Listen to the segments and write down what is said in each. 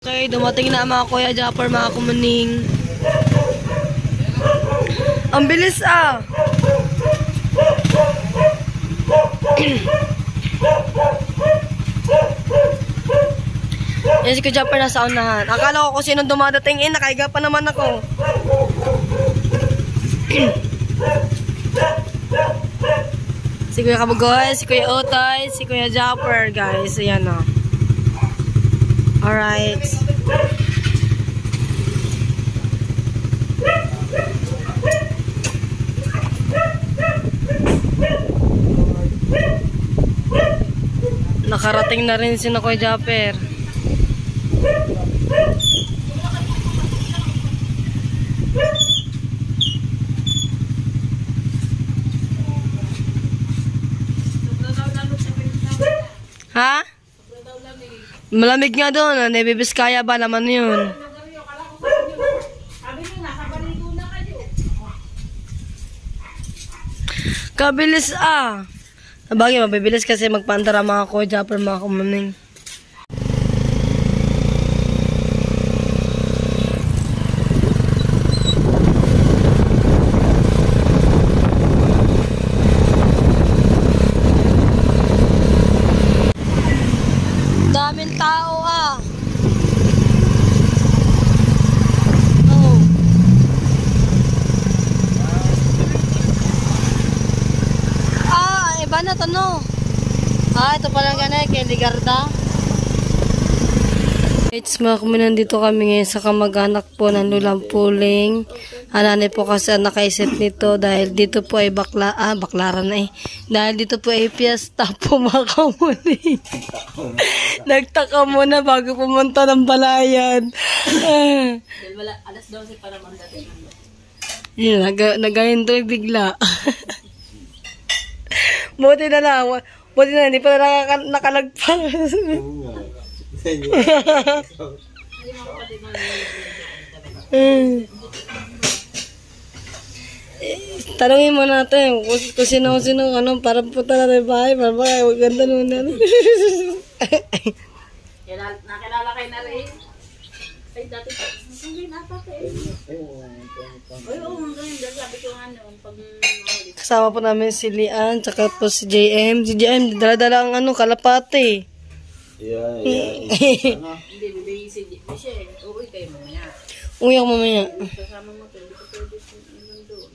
Okay, dumating na mga Kuya Japper, mga kumuning. Ang bilis ah! Yan si Kuya Japper nasa unahan. Akala ko kung sino dumadating nakaiga pa naman ako. Si Kuya Kabugoy, si Kuya Otoy, si Kuya Japper, guys. Ayan o. Alright. Nakarating na rin si Kuya Japper. Ha? Malamig nga doon. Nabibiskaya ba naman yun? Kabilis ah. Sabagay, mabibilis kasi magpandara mga Kuya Japper, mga kumuning. Daming tao ah. Oh. Iba na to no. Ito pala ganay kay Ligarda. It's mga kami, nandito kami ngayon sa kamag-anak po ng Lulang Puling. Ananay po kasi nakaisip nito dahil dito po ay baklaran na eh. Dahil dito po ay piyesta po mga kamuning. Nagtaka muna bago pumunta ng balayan. Alas 12 pa naman dati. Yun, nagahinto bigla. Buti na lang. Buti na, hindi pa na nakalagpas. Tanungin mo natin kung sino-sino parang punta natin bahay, parang maganda nun. Nakilala kayo na rin. Ay, dati pa. Hindi napapay. Oo, hanggang sabi ko nga noon, pag kasama po namin si Lian, tsaka po si JM. Si JM, dala-dala ang kalapate. Yeah. Hindi, bibigay si Michelle. Uwi kayo mamaya. Uwi ako mamaya. Kasama mo to, hindi ko pwede doon.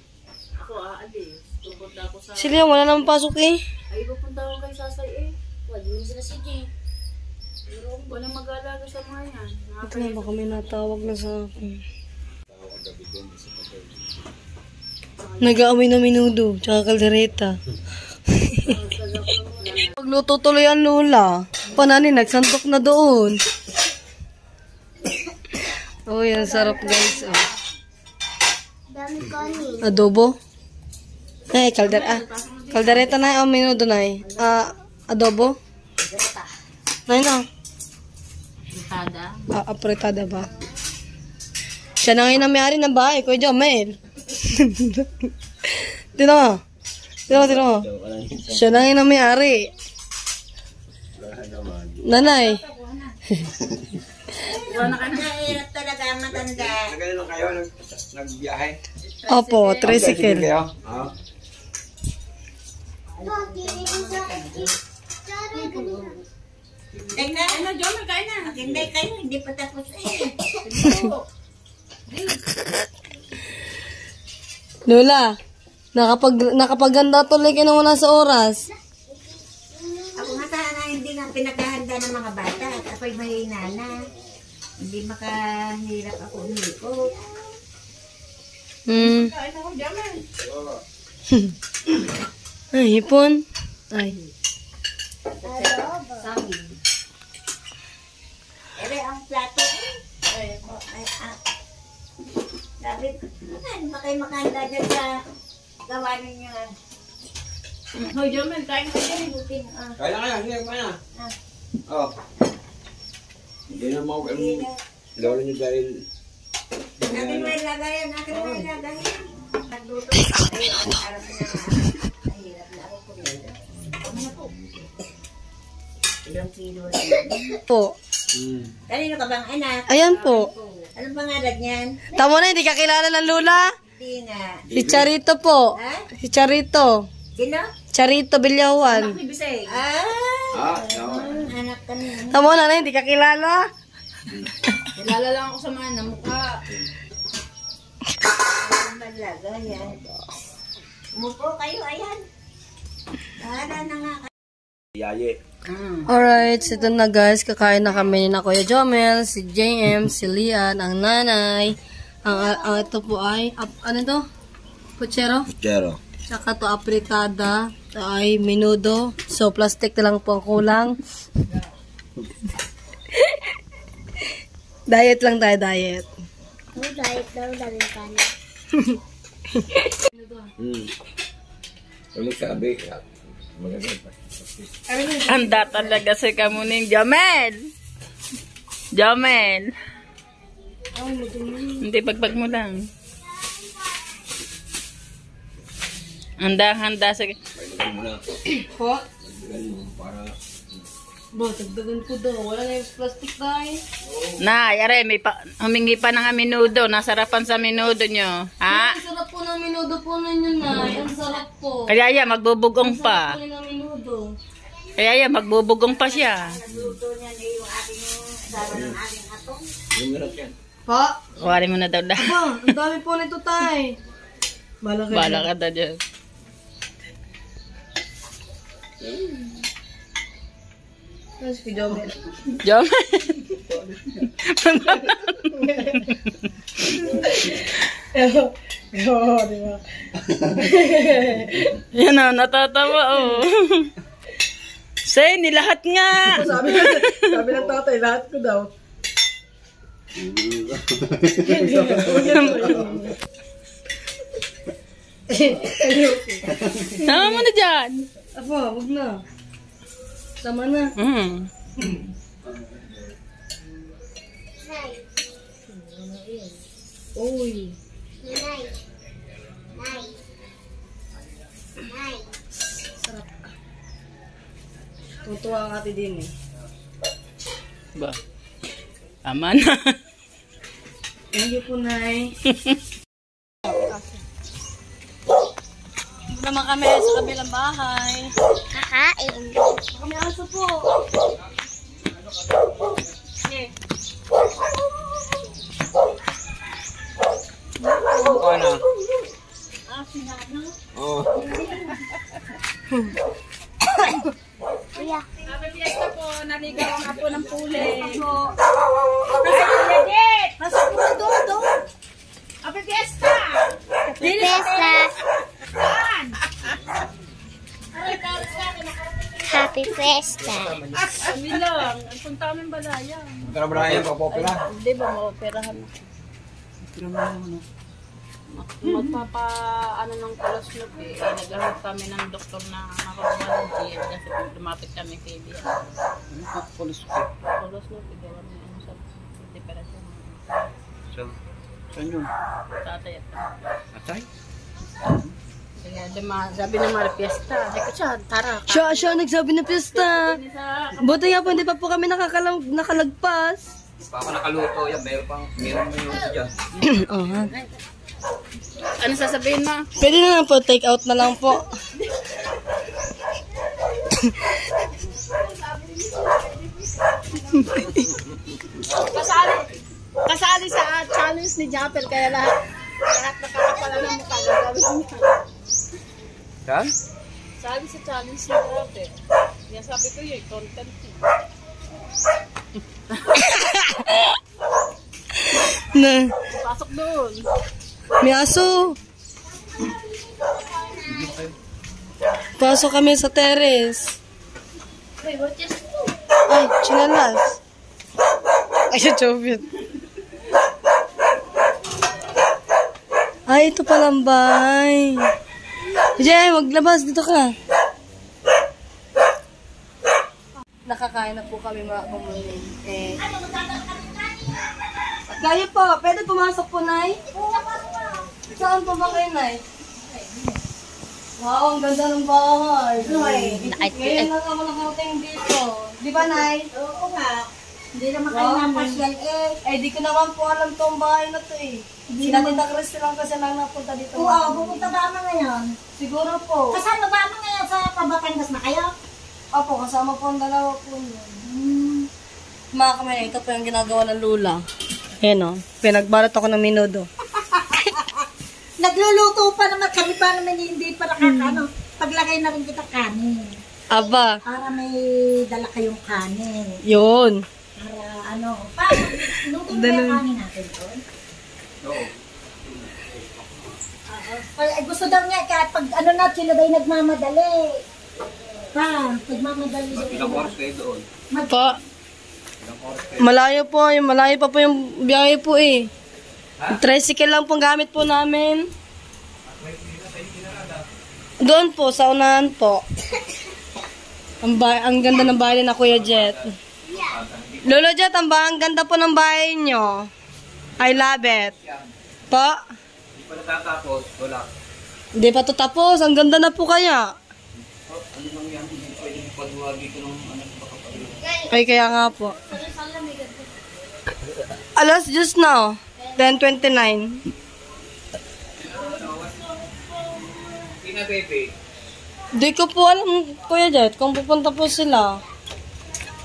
Ako, aalis. Pupunta ako sa... Si Lian, wala naman pasok eh. Ay, pupunta ako kay Sasay eh. Wala mo sila si G. Pero wala mag-aalaga sa mga yan. Ito na, baka may natawag na sa akin. Nag-aaway na minudo, tsaka kaldereta. Pagluto tuloy ang Lola. Panani, nagsantok na doon. Oh, yan, sarap guys. Oh. Adobo? Ay, kaldereta na, minudo na eh. Adobo? Nay na. Apritada? Apritada ba? Siya na ngayon ang may-ari ng bahay, Kuya Jomel. Tino mo. Siya na ngayon ang may-ari. Nanay. Nahirap talaga matanda. Nagano lang kayo? Nagbiyahe? Opo, tricycle. Teka, John, kain na. Hindi kayo, hindi pa tapos eh. Lola, nakapaganda tuloy ka na wala sa oras. Ako nga sana hindi nga pinaghahanda ng mga bata at ako'y mahina na. Hindi makahirap ako umikot. Kain ako, Jaman. Ay, hipon. Ay. Sabi. Ere ang plato eh. Sabi, ano ba kayo makahanda dyan sa gawa ninyo? Hoy, Jaman, kain ka dyan. Kaya na kaya, sige kaya na. Hindi na mo lolo niyo dahil Akin mo ilagayan. Nagluto. Ay, arap na. Mahirap na ako kumila. Ilang kilo lang. Po. Kanino ka bang anak? Ayan po. Anong pangalan niyan? Tamo na, hindi ka kilala ng Lula? Hindi nga. Si Charito po. Ha? Si Charito. Sino? Charito Bilyawan. Bisay. Anak ka niya. Tamo na, hindi ka kilala? Kilala lang ako sa mga namukha. Ang balaga yan. Umupo kayo, ayan. Bahala na nga kayo. Yaye. Alright, so ito na guys, kakain na kami ni na Kuya Jomel, si JM, si Lian, ang nanay. Ang ito po ay, ano to? Puchero? Puchero. Tsaka to apritada. Ito ay menudo. So, plastic na lang po ang kulang. Diet lang tayo, diet. Diet daw, dami ka na. Ano sabi? Maganda pa. Handa talaga si Kamuning Jomel. Jomel. Hindi, pagpag mo lang. Handa si... Magdagan mo na. Po? Magdagan mo para... Bo, tagdagan ko daw. Wala na yung plastic tayo. Nay, aray, humingi pa ng minudo. Nasarapan sa minudo nyo. Ha? Ang sarap po ng menudo po ninyo na. Ang sarap po. Kaya yan, magbubugong Ang pa. sarap po ng menudo. Kaya yan, magbubugong pa siya. Luto niyan eh, yung aking sara ng aking atong. Yung meron yan. Pa? Kuwari mo na daw na. Ba, ang dami po nito tay. Malaki. Bala ka daw dyan. Tapos si Jomel. Jomel. Oo, di ba? Yan o, natatawa o. Say, nilahat nga. Sabi ng tatay, lahat ko daw. Tama mo na dyan. Apo, wag na. Tama na. Uy. Sarap. Tutuwa ang ate din eh. Ba? Tama na. Thank you po, Nay. Naman kami sa kabilang bahay. Kakain. Kami aso po. Mukha na. Oo. Happy Fiesta po, naligaw ang apo ng puli. Happy Fiesta! Fiesta. Happy Fiesta. Kami lang, ang punta kaming balaya. Ito na ba na yung papopera? Hindi ba, maoperahan na. Magpapa, ano ng kolosnop eh. Naghahanap kami ng doktor na nakakuha ng GL kasi lumapit kami kay Bia. Kolosnop eh, gawa niya ano sa deperasyon. Saan yun? Tatay at Atay? kaya sabi ng mga piyesta. Sabi ko siya, tara. Siya nagsabi na pista. Buti nga po, hindi pa po kami nakalagpas. Pa ako nakaluto yan. Meron minuto dyan. Oh, ha? Ano sasabihin mo? Pwede na lang po, take out na lang po. Kasali sa challenge ni Japel kaya lahat nakakapala ng mukha gagawin niya. Saan? Sabi sa challenge ni Japel. Kaya sabi ko yun, content yun. Na, Pasok doon. may aso. Pasok kami sa terrace. Ay, chinalas. Ay, chobit. Ay, ito palang bay. Jay, maglabas. Dito ka. Nakakain na po kami mga kamunin. Kayo po, pwede pumasok po, Nay? Saan po ba kayo, Nay? Wow, ang ganda ng bahay. Ngayon lang ako nakating dito. Di ba, Nay? Oo nga. Hindi naman kayo napasyal eh. Eh, di ko naman po alam tong bahay na to eh. Sila Tita Christy lang kasi lang napunta dito. Oo, pupunta ba mo ngayon? Siguro po. Kasama ba mo ngayon sa Pabatangas na kayo? Opo, kasama po ang dalawa po yun. Mga kamay, ito po yung ginagawa ng lula. Ayan o, pinagbalat ako ng minudo. Nagluluto pa naman kami pa naman hindi pa nakakano. Paglagay na rin kita kanin. Aba, Para may dala kayong kanin. yun. Para ano. Luto mo yung kanin natin doon? Oo. Ay, gusto daw niya kahit pag ano na sila daw nagmamadali. Pa, nagmamadali daw. Ilang oras kayo doon? Pa, Ilang oras kayo? malayo pa po yung biyahe po eh. Tricycle lang pong gamit po namin. Doon po, sa unahan po. Ang ganda ng bahay na Kuya Jet. Lolo Jet, ang ganda po ng bahay nyo. I love it. Po? Hindi pa natatapos. Wala. Hindi pa to tapos. Ang ganda na po kaya. Ano nang yan? Hindi pwede ipaduwa dito ng anak baka pag Ay, kaya nga po. Alas just now. 10:29. Tina, baby. Di ko po alam, Kuya Jet, kung pupunta po sila.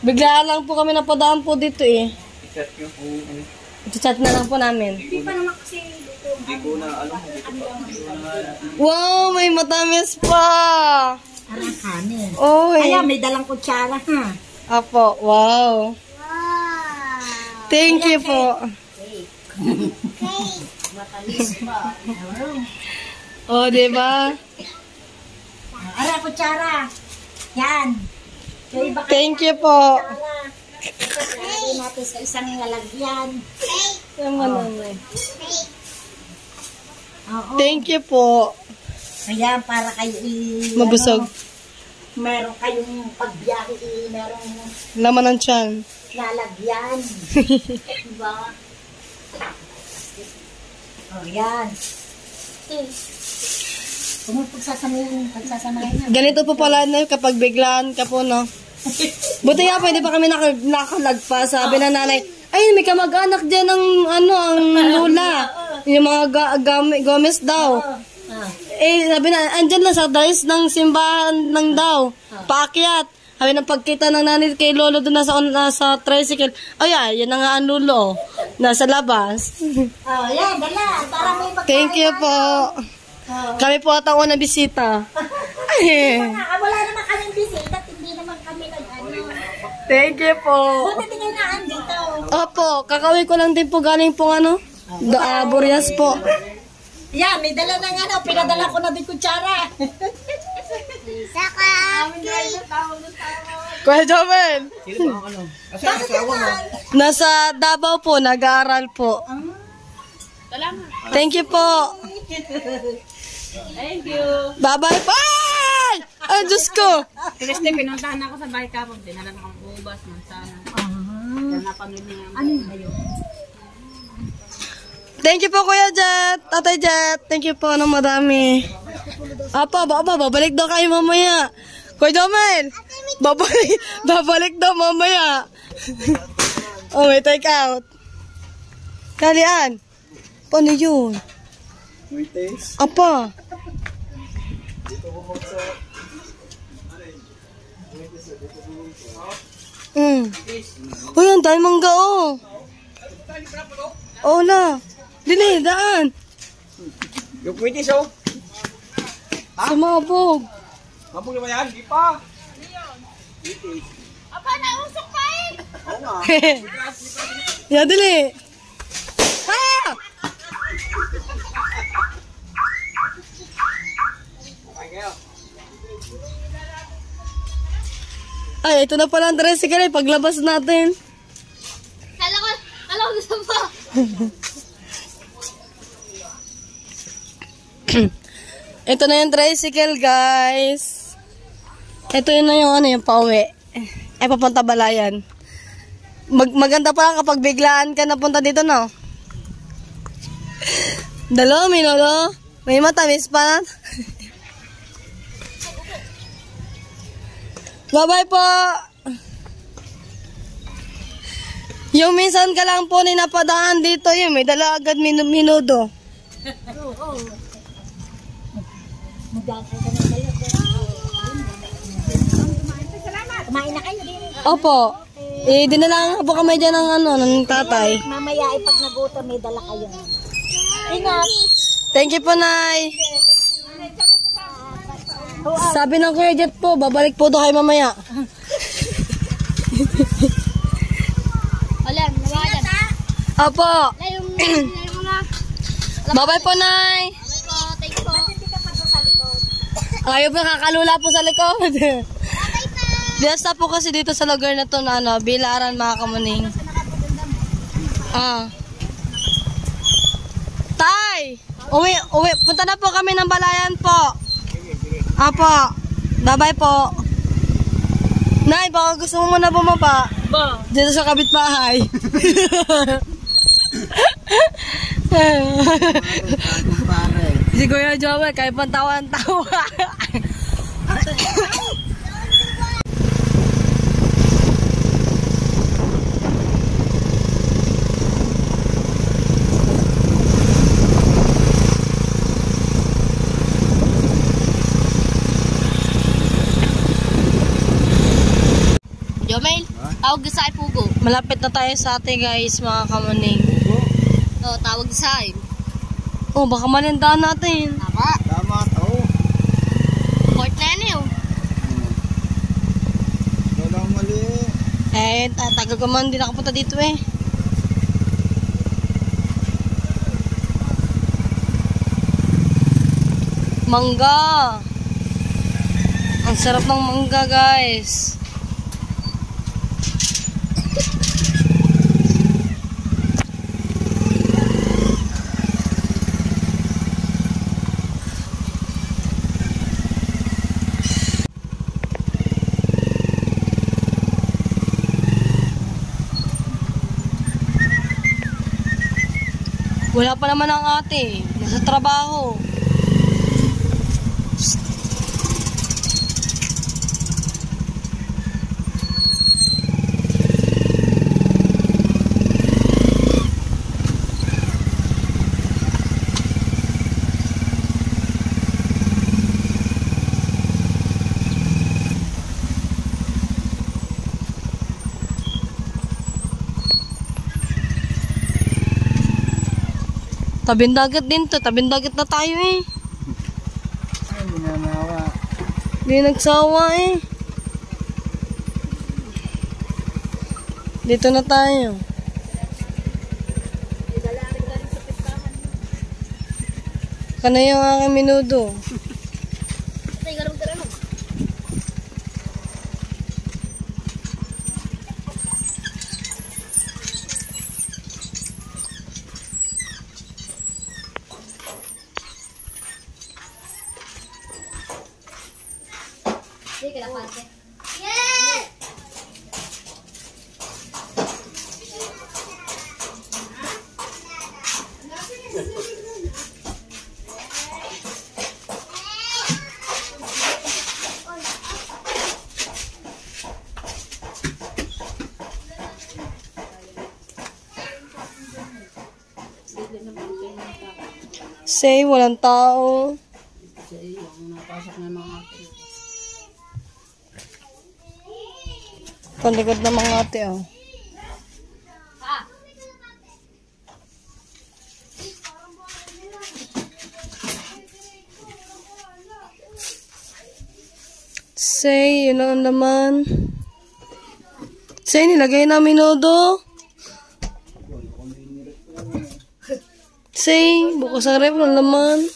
Bigla lang po kami napadaan po dito eh. I-chat nyo kung ano. I-chat na lang po namin. Hindi pa naman kasi dito. Hindi ko na alam. Hindi ko na Wow, may matamis pa! Parang kanin. Oy. Ayan, may dalang kutsara ha. Apo, wow. Thank you po. Oh, diba? Ara, kutsara. Yan. Yung iba Thank you po. kutsara. Lagay natin sa isang lalagyan. Oo. Thank you po. Ayan, para kayo Mabusog. Meron kayong pagbiyahe, merong Laman ng tiyan. lalagyan. Diba? Oh, yan. Kung pagsasamayin na. Ganito po pala na kapag biglaan ka po, no? Buti nga po, hindi pa kami nakalagpas. Sabi na nanay, ay, may kamag-anak dyan ng, ang lula. Yung mga Gomez daw. Eh, sabi na, andyan lang sa days ng simbahan lang daw. Paakyat. Sabi na pagkita ng nanay kay Lolo doon nasa tricycle. Oh, yan na nga ang lulo. Nasa labas. Oh, yan, dala. Para may pagkain. Thank you po. Kami po at ang unang bisita. Wala naman kaming bisita, hindi naman kami nag-ano. Thank you po. Buti di kayo naan dito. Opo, kakawin ko lang din po galing pong Burias po. Yan, may dala ng pinadala ko na din kutsara. Kuya Joven, Sino ba ang ano? Kasi ang asawa mo. nasa Davao po, nag-aaral po. Salamat. Thank you po. Thank you. Bye-bye po. Ay, Diyos ko. Christy, pinuntahan ako sa bahay kapag dinala ng ubas man sana. Yan napanood niya. Ano yun? Thank you po, Kuya Jet. Tatay Jet. Thank you po ng madami. Babalik daw kayo mamaya. Kuya Jomel, babalik daw mamaya. Oh, may take out. Kalian. Paano yun? May taste. Apa? Uy, ang dahil mangga, oh. Oh, la. Dili, daan. Yung kwitis, oh. Sumabog. Mabog naman yan. Di pa. Aba, nausok pa eh! Oo nga. Ya, dili. Ah! Ay, ito na pala ang tricycle. Paglabas natin. Kala ko gusto mo. Ito na yung tricycle, guys. Ito yun na yung pauwi. Ay, papunta Balayan. Maganda pa lang kapag biglaan ka napunta dito, no? Dalo, minolo. May matamis pa. Bye-bye po. Yung minsan ka lang po napadaan dito, yun, may dala agad minudo. Kumain na kayo din. Opo. Dinala po kami dyan ng tatay. Mamaya ay pag nagutom may dala kayo. Ingat. Thank you po, Nay. Sabi ng Kuya Jet po, babalik po daw kayo mamaya. Alam, nawa dyan. Opo. Na yung mga. Bye-bye po, Nay. Thank you po. Ayaw po, kakalula po sa likod. Biyasta po kasi dito sa lugar na to na Bilaran, mga kamuning. Tay! Uwi. Punta na po kami ng Balayan po. Apo. Bye-bye po. Nay, baka gusto mo muna bumaba. Ba? Dito sa kapitbahay. Si Kuya Joel, kayo pang tawa-tawa. Jomel, tawag sa ay pugo. Malapit na tayo sa atin, guys, mga kamuning. Oh, tawag sa ay. Oh, baka malindahan natin. Tama. Tama to. Port na yan eh. Walang mali. Tagal ko man, hindi nakapunta dito eh. Mangga. Ang sarap ng mangga, guys. Wala pa naman ang ate. Nasa trabaho. Tabing dagat din to. Tabing dagat na tayo eh. Ay, nananawa. Hindi nagsawa eh. Dito na tayo. Kana yung aking minudo. Tay, garong-garong. Sige, kapante. Yeah! Say, walang tao. Kasi yung napasok na mga akin. Paligod ng mga ate oh. Ah! Say, yun ang laman. Say, nilagay na minudo. Say, bukas ang rep ng laman.